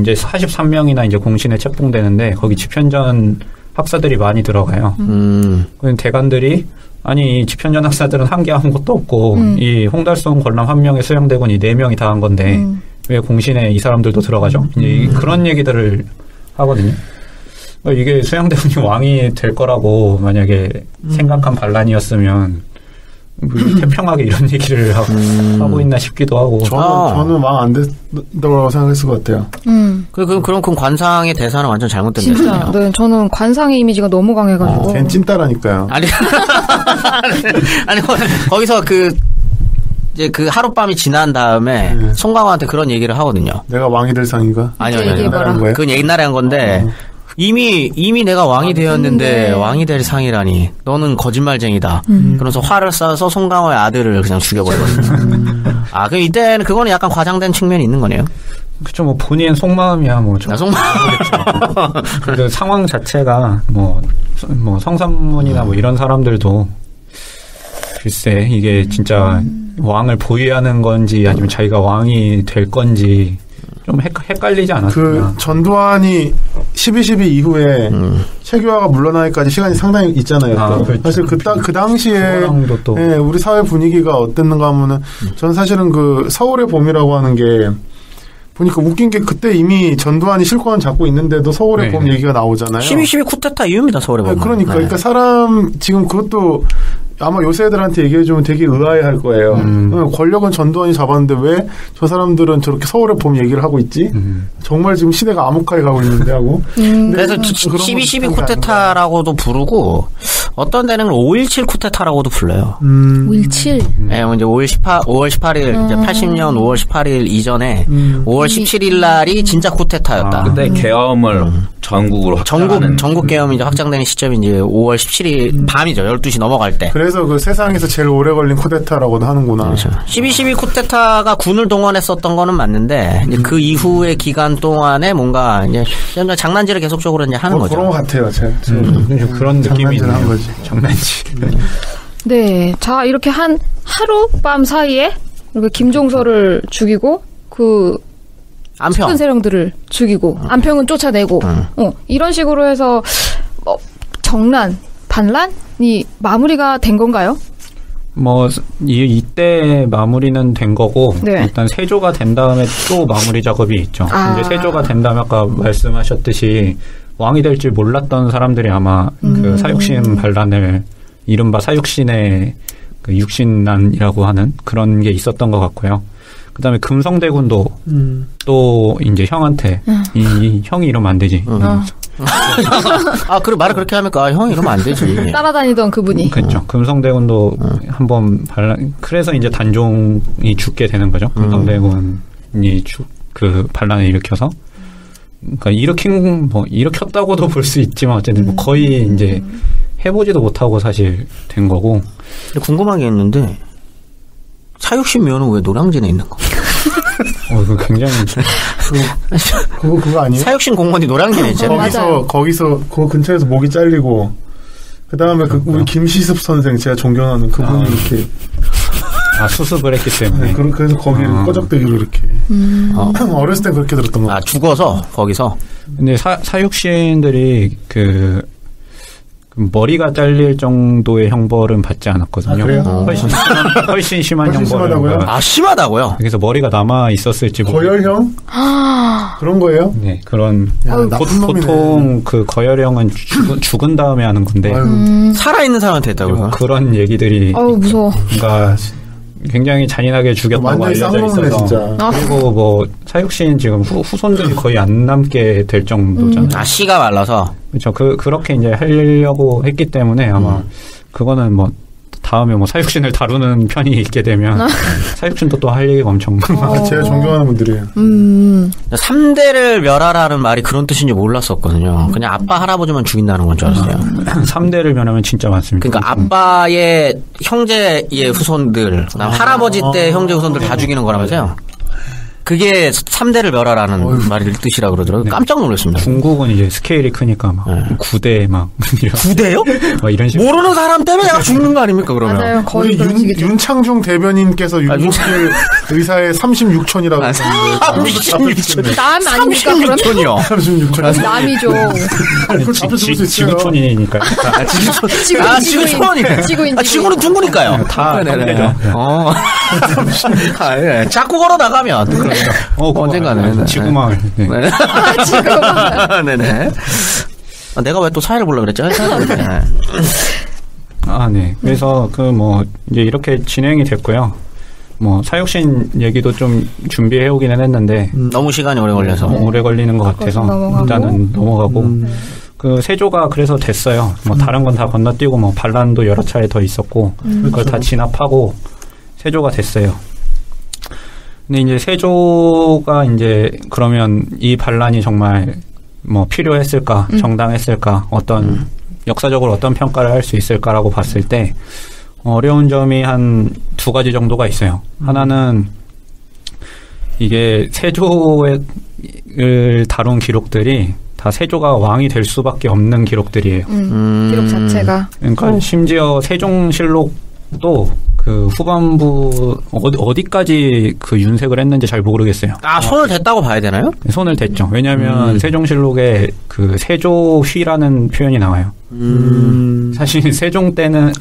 이제 43명이나 이제 공신에 책봉되는데 거기 집현전 학사들이 많이 들어가요. 그 대관들이 아니 이 집현전 학사들은 한 게 아무것도 없고 이 홍달손 권람 한 명의 수양대군이 4명이 다 한 건데 왜 공신에 이 사람들도 들어가죠? 이제 그런 얘기들을 하거든요. 이게 수양대군이 왕이 될 거라고 만약에 생각한 반란이었으면 태평하게 이런 얘기를 하고 있나 싶기도 하고. 저는 망 안 됐다고 생각했을 것 같아요. 그럼 관상의 대사는 완전 잘못된 진짜. 거예요. 네, 저는 관상의 이미지가 너무 강해가지고. 걘 찐따라니까요. 아니 거기서 이제 그 하룻밤이 지난 다음에 송강호한테 그런 얘기를 하거든요. 내가 왕이 될 상인가? 아니요. 그건 옛날에 한 건데 이미 내가 왕이 되었는데 왕이 될 상이라니 너는 거짓말쟁이다. 그러면서 화를 쏴서 송강호의 아들을 그냥 죽여버리거든요. 그럼 이때는 그거는 약간 과장된 측면이 있는 거네요. 그쵸, 뭐 본인 속마음이야 뭐. 속마음. 그 상황 자체가 뭐 성산문이나 뭐 이런 사람들도 글쎄 이게 진짜 왕을 보유하는 건지 아니면 자기가 왕이 될 건지 좀 헷갈리지 않았어요. 그 전두환이 12.12 이후에 최규하가 물러나기까지 시간이 상당히 있잖아요. 그렇죠. 사실 그 당시에 우리 사회 분위기가 어땠는가 하면은 전 사실은 그 서울의 봄이라고 하는 게 보니까 웃긴 게 그때 이미 전두환이 실권을 잡고 있는데도 서울의 봄 얘기가 나오잖아요. 12.12 쿠데타 이유입니다. 서울의 봄. 그러니까 사람 지금 그것도 아마 요새 애들한테 얘기해주면 되게 의아해할 거예요. 권력은 전두환이 잡았는데 왜 저 사람들은 저렇게 서울의 봄 얘기를 하고 있지? 정말 지금 시대가 암흑하게 가고 있는데 하고. 그래서 12.12 쿠데타라고도 부르고 어떤 데는 5.17 쿠데타라고도 불러요. 5.17? 네, 이제 5월 18일, 이제 80년 5월 18일 이전에 5월 17일 날이 진짜 쿠데타였다. 근데 계엄을 전국으로 전국 계엄이 이제 확장되는 시점이 이제 5월 17일 밤이죠. 12시 넘어갈 때. 그래서 그 세상에서 제일 오래 걸린 쿠데타라고도 하는구나. 그렇죠. 12.12 쿠데타가 군을 동원했었던 거는 맞는데 이제 그 이후의 기간 동안에 뭔가 이제 장난질을 계속적으로 이제 하는 거죠. 그런 것 같아요. 그런 느낌이 한 거지. 장난질. 네, 자 이렇게 한 하룻밤 사이에 이렇게 김종서를 죽이고 그 안평 세력들을 죽이고 안평은 쫓아내고 이런 식으로 해서 정난 반란이 마무리가 된 건가요? 뭐 이때 마무리는 된 거고 일단 세조가 된 다음에 또 마무리 작업이 있죠. 이제 세조가 된 다음에 아까 말씀하셨듯이 왕이 될 줄 몰랐던 사람들이 아마 그 사육신 반란을 이른바 사육신의 그 육신난이라고 하는 그런 게 있었던 것 같고요. 그다음에 금성대군도 또 이제 형한테 이 형이 이러면 안 되지. 그래 말을 그렇게 하니까 형이 이러면 안 되지. 따라다니던 그분이. 그렇죠. 금성대군도 한번 그래서 이제 단종이 죽게 되는 거죠. 금성대군이 그 반란을 일으켜서. 그러니까 일으켰다고도 볼 수 있지만 어쨌든 뭐 거의 이제 해보지도 못하고 사실 된 거고. 근데 궁금한 게 있는데 사육신 묘는 왜 노량진에 있는 거? 그거 굉장히 그거 아니에요? 사육신 공무원이 노량진에 있잖아요. 거기서 그 근처에서 목이 잘리고 그 다음에 우리 김시습 선생 제가 존경하는 그분이 이렇게 수습을 했기 때문에. 그래서 거기를 꺼적대기로 이렇게. 어렸을 때 그렇게 들었던 거. 죽어서 거기서. 근데 사육신들이 그 머리가 잘릴 정도의 형벌은 받지 않았거든요. 그래요? 훨씬 심한 형벌을. 심하다고요? 그래서 머리가 남아 있었을지 거열형? 그런 거예요? 네, 그런. 보통 그 거열형은 죽은 다음에 하는 건데. 살아있는 사람한테 했다고요? 그런 얘기들이. 무서워. 그러니까 굉장히 잔인하게 죽였다고 알려져 있어서. 진짜. 그리고 뭐 사육신 지금 후손들이 거의 안 남게 될 정도잖아요. 씨가 말라서. 그렇죠. 그렇게 이제 하려고 했기 때문에 아마 그거는 뭐 다음에 뭐 사육신을 다루는 편이 있게 되면 사육신도 또 할 얘기가 엄청 제가 존경하는 분들이에요. 3대를 멸하라는 말이 그런 뜻인지 몰랐었거든요. 그냥 아빠 할아버지만 죽인다는 건 줄 알았어요. 3대를 멸하면 진짜 많습니다. 그러니까 아빠의 형제의 후손들, 할아버지 때 형제 후손들 다 죽이는 거라면서요. 그게 3대를 멸하라는 말일 뜻이라고 그러더라고요. 깜짝 놀랐습니다. 중국은 이제 스케일이 크니까 막 9대 막 9대요? 막 이런 식으로. 모르는 사람 때문에 내가 죽는 거 아닙니까 그러면? 맞아요. 거의 윤창중 대변인께서 윤석열 의사의 36촌이라고 했는데 36촌. 남 아닙니까 그러면? 36촌이요. 36촌. 남이죠. 지구촌이니까. 지구촌이네. 지구는 둥그니까요. 다 네네. 자꾸 걸어 나가면. 언젠가는. 지구마을. 네. 지구마을. 네네. 내가 왜 또 사회를 보려고 그랬죠? 네. 그래서 이제 이렇게 진행이 됐고요. 사육신 얘기도 좀 준비해 오기는 했는데 너무 시간이 오래 걸려서 오래 걸리는 것 같아서 일단은 넘어가고 그 세조가 그래서 됐어요. 다른 건 다 건너뛰고 반란도 여러 차례 더 있었고 그걸 다 진압하고 세조가 됐어요. 근데 이제 세조가 이제 그러면 이 반란이 정말 필요했을까, 정당했을까, 어떤 역사적으로 어떤 평가를 할 수 있을까라고 봤을 때 어려운 점이 한 두 가지 정도가 있어요. 하나는 이게 세조를 다룬 기록들이 다 세조가 왕이 될 수밖에 없는 기록들이에요. 기록 자체가. 그러니까 심지어 세종실록도 그 후반부 어디까지 그 윤색을 했는지 잘 모르겠어요. 손을 댔다고 봐야 되나요? 손을 댔죠. 왜냐하면 세종실록에 그 세조휘라는 표현이 나와요. 사실 세종 때는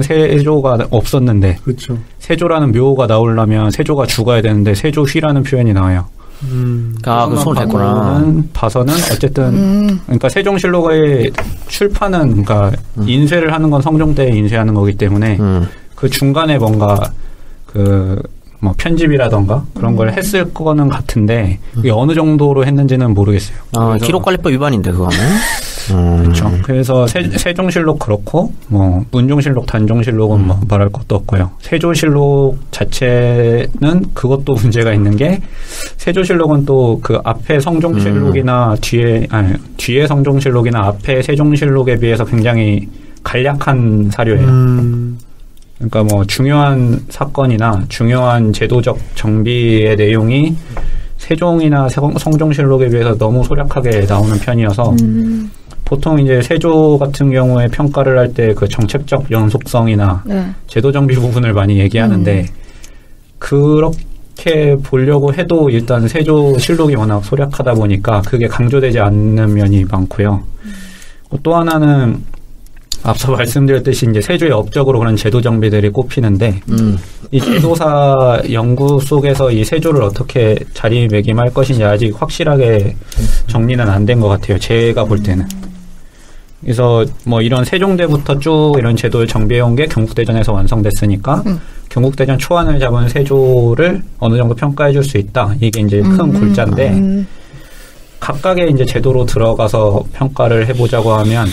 세조가 없었는데, 그쵸. 세조라는 묘가 나오려면 세조가 죽어야 되는데 세조휘라는 표현이 나와요. 그 손을 댔구나. 봐서는 어쨌든 그러니까 세종실록의 출판은 그러니까 인쇄를 하는 건 성종 때 인쇄하는 거기 때문에. 그 중간에 뭔가 편집이라던가 그런 걸 했을 거는 같은데 그게 어느 정도로 했는지는 모르겠어요. 기록관리법 위반인데 그거는. 그렇죠. 그래서 세종실록 그렇고 문종실록, 단종실록은 말할 것도 없고요. 세조실록 자체는 그것도 문제가 있는 게 세조실록은 또 그 앞에 성종실록이나 뒤에 성종실록이나 앞에 세종실록에 비해서 굉장히 간략한 사료예요. 그러니까 중요한 사건이나 중요한 제도적 정비의 내용이 세종이나 성종실록에 비해서 너무 소략하게 나오는 편이어서 보통 이제 세조 같은 경우에 평가를 할 때 그 정책적 연속성이나 제도 정비 부분을 많이 얘기하는데 그렇게 보려고 해도 일단 세조실록이 워낙 소략하다 보니까 그게 강조되지 않는 면이 많고요. 또 하나는 앞서 말씀드렸듯이 이제 세조의 업적으로 그런 제도 정비들이 꼽히는데 이 제도사 연구 속에서 이 세조를 어떻게 자리매김할 것인지 아직 확실하게 정리는 안 된 것 같아요. 제가 볼 때는. 그래서 이런 세종대부터 쭉 이런 제도를 정비해온 게 경국대전에서 완성됐으니까 경국대전 초안을 잡은 세조를 어느 정도 평가해 줄 수 있다. 이게 이제 큰 골자인데 각각의 이제 제도로 들어가서 평가를 해보자고 하면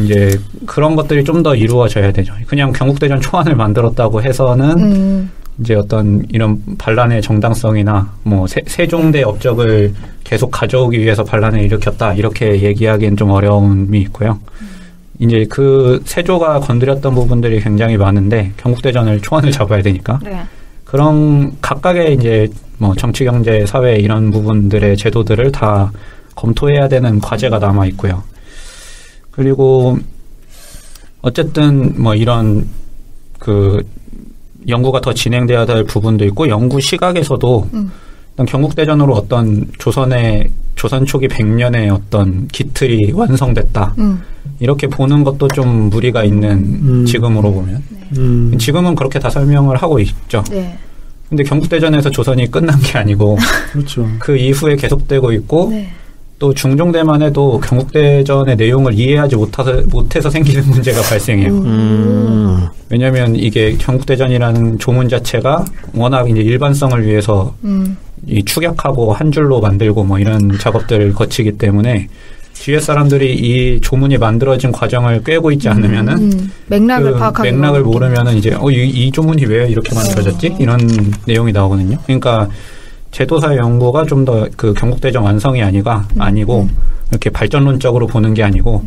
이제 그런 것들이 좀 더 이루어져야 되죠. 그냥 경국대전 초안을 만들었다고 해서는 이제 어떤 이런 반란의 정당성이나 세종대 업적을 계속 가져오기 위해서 반란을 일으켰다 이렇게 얘기하기엔 좀 어려움이 있고요. 이제 그 세조가 건드렸던 부분들이 굉장히 많은데 경국대전을 초안을 잡아야 되니까 그런 각각의 이제 정치, 경제, 사회 이런 부분들의 제도들을 다 검토해야 되는 과제가 남아 있고요. 그리고 어쨌든 이런 그 연구가 더 진행돼야 될 부분도 있고 연구 시각에서도 일단 경국대전으로 어떤 조선 초기 100년의 어떤 기틀이 완성됐다. 이렇게 보는 것도 좀 무리가 있는 지금으로 보면. 지금은 그렇게 다 설명을 하고 있죠. 네. 근데 경국대전에서 조선이 끝난 게 아니고 그렇죠. 그 이후에 계속되고 있고 또 중종대만 해도 경국대전의 내용을 이해하지 못해서 생기는 문제가 발생해요. 왜냐하면 이게 경국대전이라는 조문 자체가 워낙 이제 일반성을 위해서 이 축약하고 한 줄로 만들고 이런 작업들을 거치기 때문에 뒤에 사람들이 이 조문이 만들어진 과정을 꿰고 있지 않으면은 맥락을 파악하기 맥락을 모르면은 이제 이 조문이 왜 이렇게 만들어졌지? 이런 내용이 나오거든요. 그러니까 제도사 연구가 좀 더 그 경국대전 완성이 아니고 이렇게 발전론적으로 보는 게 아니고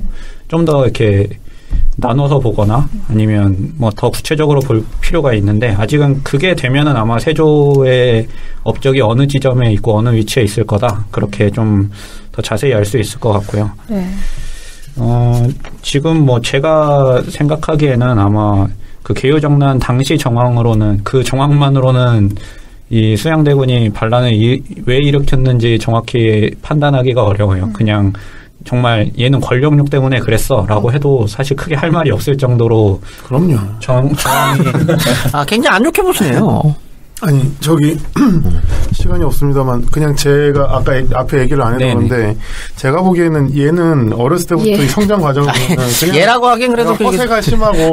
좀 더 이렇게 나눠서 보거나 아니면 더 구체적으로 볼 필요가 있는데 아직은 그게 되면은 아마 세조의 업적이 어느 지점에 있고 어느 위치에 있을 거다. 그렇게 좀 더 자세히 알 수 있을 것 같고요. 네. 지금 제가 생각하기에는 아마 그 개요정난 당시 정황으로는 그 정황만으로는 이 수양대군이 반란을 왜 일으켰는지 정확히 판단하기가 어려워요. 그냥 정말 얘는 권력욕 때문에 그랬어라고 해도 사실 크게 할 말이 없을 정도로 그럼요. 정황이 굉장히 안 좋게 보시네요. 아니 저기 시간이 없습니다만 그냥 제가 아까 앞에 얘기를 안 했던 건데 제가 보기에는 얘는 어렸을 때부터 이 성장 과정을 그냥 얘라고 하긴 그래도 허세가 심하고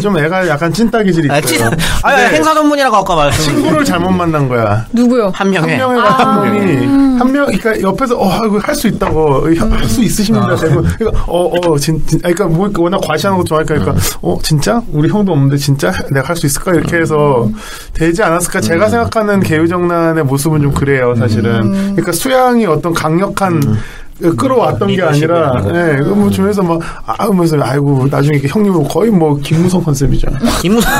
좀 애가 약간 찐따 기질이 있어요. 행사 전문이라고 아까 말씀. 친구를 잘못 만난 거야. 누구요? 한 명이 한 명 그러니까 옆에서 이거 할 수 있다고 할 수 있으십니다. 대고 그러니까 뭐 워낙 과시하는 거 좋아하니까 그러니까 진짜 우리 형도 없는데 진짜 내가 할 수 있을까 이렇게 해서 되지 않았을까. 제가 생각하는 개유정난의 모습은 좀 그래요, 사실은. 그러니까 수양이 어떤 강력한 끌어왔던 게 아니라, 뭐 주면서 막, 하면서, 아이고, 나중에 형님은 거의 뭐, 김무성 컨셉이죠. 김무성.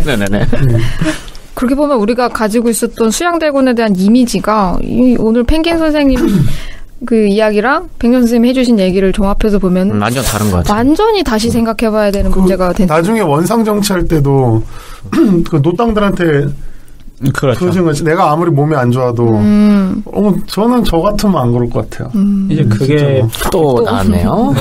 네네네. 그렇게 보면 우리가 가지고 있었던 수양대군에 대한 이미지가, 오늘 펭귄 선생님 그 이야기랑 백년 선생님이 해주신 얘기를 종합해서 보면 완전 다른 것 같아요. 완전히 다시 생각해봐야 되는 문제가 된. 나중에 원상 정치할 때도 그 노땅들한테 그렇죠. 내가 아무리 몸이 안 좋아도 저는 저 같으면 안 그럴 것 같아요. 이제 그게 또 나왔네요.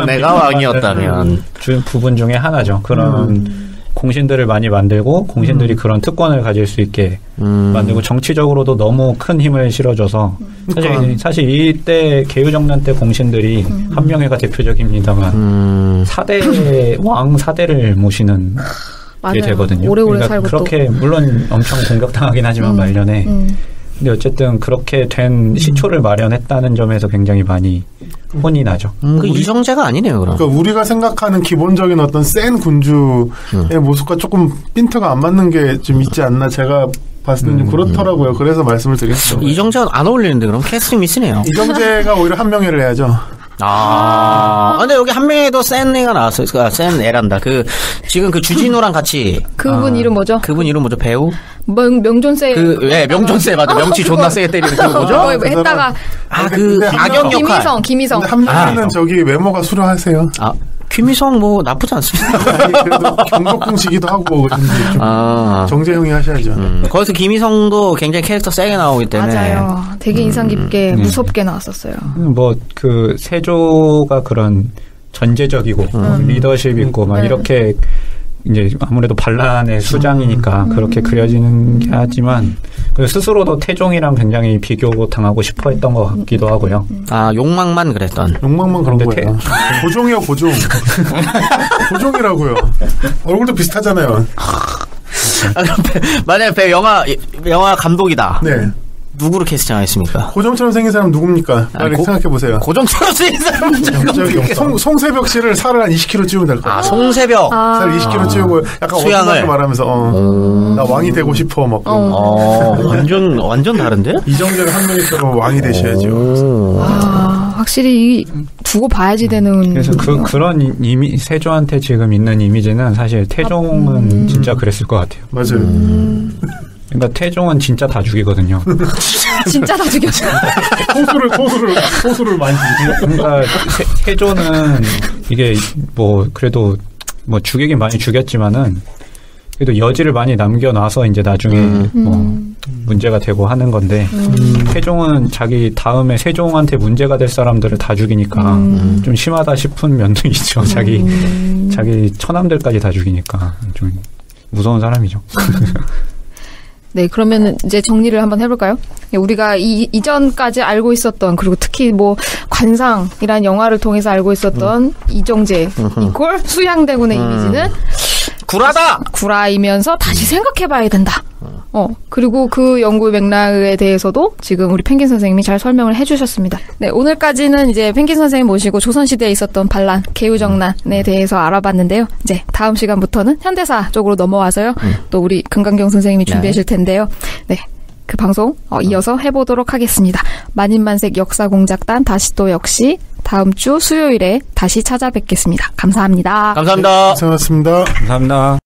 내가 왕이었다면 부분 중에 하나죠. 그런 공신들을 많이 만들고 공신들이 그런 특권을 가질 수 있게 만들고 정치적으로도 너무 큰 힘을 실어줘서 사실 이때 개유정난 때 공신들이 한명회가 대표적입니다만 왕 4대를 모시는 게 되거든요. 오래오래 그러니까 살고 그렇게 물론 엄청 공격당하긴 하지만 말년에 근데 어쨌든 그렇게 된 시초를 마련했다는 점에서 굉장히 많이 혼이 나죠. 그 이정재가 아니네요, 그럼. 그러니까 우리가 생각하는 기본적인 어떤 센 군주의 모습과 조금 핀트가 안 맞는 게 좀 있지 않나 제가 봤을 때는 좀 그렇더라고요. 그래서 말씀을 드렸죠. 이정재가 안 어울리는데 그럼 캐스팅 미스네요. 이정재가 오히려 한명회를 해야죠. 근데 여기 한 명에도 센 애가 나왔어요. 센 애란다. 지금 주진우랑 같이. 그분 이름 뭐죠? 그분 이름 뭐죠? 배우? 명존세. 명존세 맞아. 명치 존나 세게 때리는 그 뭐죠? 했다가. 악역 역할. 김희성. 한 명은 저기 외모가 수려하세요. 김희성 나쁘지 않습니다. 그래도 경복궁시기도 하고 정재형이 하셔야죠. 거기서 김희성도 굉장히 캐릭터 세게 나오기 때문에 맞아요. 되게 인상 깊게 무섭게 나왔었어요. 그 세조가 그런 전제적이고 리더십 있고 막 이렇게 이제 아무래도 반란의 수장이니까 그렇게 그려지는 게 하지만 스스로도 태종이랑 굉장히 비교 당하고 싶어 했던 것 같기도 하고요. 욕망만 그랬던. 욕망만 그런 거예요. 고종이요, 고종. 고종이라고요. 얼굴도 비슷하잖아요. 만약에 영화 감독이다. 네. 누구로 캐스팅하겠습니까? 고정처럼 생긴 사람 누굽니까? 빨리 생각해보세요. 고정처럼 생긴 사람 송세벽 씨를 살을 한 20kg 찌우면 될 거야. 송세벽. 살 20kg 찌우고 약간 수양을 말하면서 나 왕이 되고 싶어 막. 완전 다른데? 이정재가 한 명이처럼 왕이 되셔야죠. 확실히 두고 봐야지 되는. 그래서 그런 세조한테 지금 있는 이미지는 사실 태종은 진짜 그랬을 것 같아요. 맞아요. 그러니까 태종은 진짜 다 죽이거든요. 진짜 다 죽였죠. 소수를 많이 죽이죠. 그러니까 세조는 이게 그래도 죽이긴 많이 죽였지만은 그래도 여지를 많이 남겨놔서 이제 나중에 문제가 되고 하는 건데 태종은 자기 다음에 세종한테 문제가 될 사람들을 다 죽이니까 좀 심하다 싶은 면도 있죠. 자기 처남들까지 다 죽이니까 좀 무서운 사람이죠. 네, 그러면 이제 정리를 한번 해볼까요? 우리가 이전까지 알고 있었던, 그리고 특히 관상이라는 영화를 통해서 알고 있었던 이정재 이꼴 수양대군의 이미지는 구라이면서 다시 생각해봐야 된다. 그리고 그 연구 맥락에 대해서도 지금 우리 펭귄 선생님이 잘 설명을 해주셨습니다. 네, 오늘까지는 이제 펭귄 선생님 모시고 조선시대에 있었던 반란, 개유정난에 대해서 알아봤는데요. 이제 다음 시간부터는 현대사 쪽으로 넘어와서요. 또 우리 금강경 선생님이 준비하실 텐데요. 네. 그 방송 이어서 해보도록 하겠습니다. 만인만색 역사공작단 다시 또 역시 다음 주 수요일에 다시 찾아뵙겠습니다. 감사합니다. 감사합니다. 고생하셨습니다. 감사합니다.